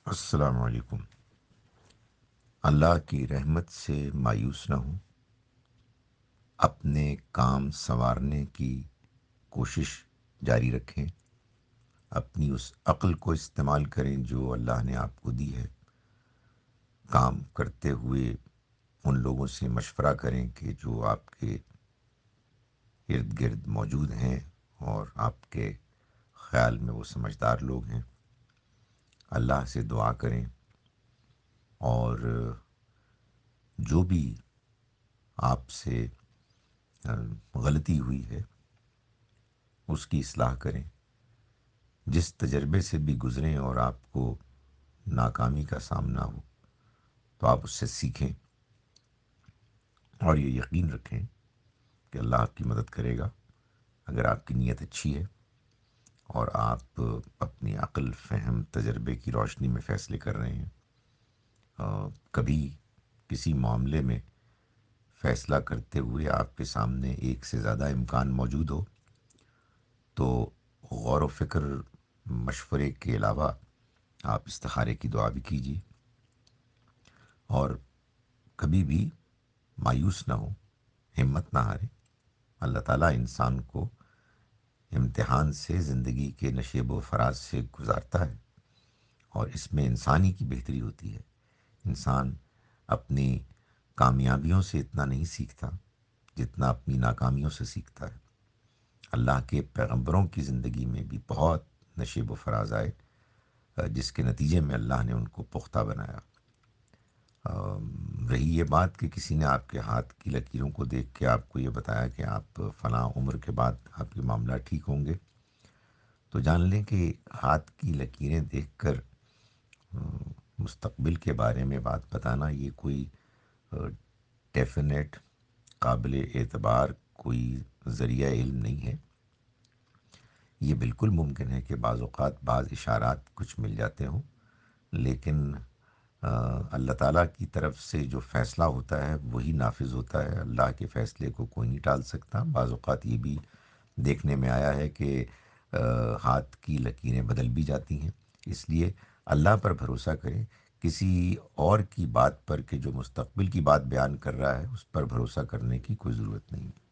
السلام علیکم۔ اللہ کی رحمت سے مایوس نہ ہوں، اپنے کام سنوارنے کی کوشش جاری رکھیں، اپنی اس عقل کو استعمال کریں جو اللہ نے آپ کو دی ہے۔ کام کرتے ہوئے ان لوگوں سے مشورہ کریں کہ جو آپ کے ارد گرد موجود ہیں اور آپ کے خیال میں وہ سمجھدار لوگ ہیں۔ اللہ سے دعا کریں اور جو بھی آپ سے غلطی ہوئی ہے اس کی اصلاح کریں۔ جس تجربے سے بھی گزریں اور آپ کو ناکامی کا سامنا ہو تو آپ اس سے سیکھیں اور یہ یقین رکھیں کہ اللہ آپ کی مدد کرے گا اگر آپ کی نیت اچھی ہے اور آپ اپنی عقل، فہم، تجربے کی روشنی میں فیصلے کر رہے ہیں۔ کبھی کسی معاملے میں فیصلہ کرتے ہوئے آپ کے سامنے ایک سے زیادہ امکان موجود ہو تو غور و فکر، مشورے کے علاوہ آپ استخارے کی دعا بھی کیجیے، اور کبھی بھی مایوس نہ ہو، ہمت نہ ہارے۔ اللہ تعالیٰ انسان کو امتحان سے، زندگی کے نشیب و فراز سے گزارتا ہے، اور اس میں انسانی کی بہتری ہوتی ہے۔ انسان اپنی کامیابیوں سے اتنا نہیں سیکھتا جتنا اپنی ناکامیوں سے سیکھتا ہے۔ اللہ کے پیغمبروں کی زندگی میں بھی بہت نشیب و فراز آئے، جس کے نتیجے میں اللہ نے ان کو پختہ بنایا۔ رہی یہ بات کہ کسی نے آپ کے ہاتھ کی لکیروں کو دیکھ کے آپ کو یہ بتایا کہ آپ فلاں عمر کے بعد آپ کے معاملہ ٹھیک ہوں گے، تو جان لیں کہ ہاتھ کی لکیریں دیکھ کر مستقبل کے بارے میں بات بتانا یہ کوئی ڈیفینیٹ، قابل اعتبار کوئی ذریعہ علم نہیں ہے۔ یہ بالکل ممکن ہے کہ بعض اوقات بعض اشارات کچھ مل جاتے ہوں، لیکن اللہ تعالیٰ کی طرف سے جو فیصلہ ہوتا ہے وہی نافذ ہوتا ہے۔ اللہ کے فیصلے کو کوئی نہیں ٹال سکتا۔ بعض اوقات یہ بھی دیکھنے میں آیا ہے کہ ہاتھ کی لکیریں بدل بھی جاتی ہیں۔ اس لیے اللہ پر بھروسہ کریں، کسی اور کی بات پر کہ جو مستقبل کی بات بیان کر رہا ہے اس پر بھروسہ کرنے کی کوئی ضرورت نہیں ہے۔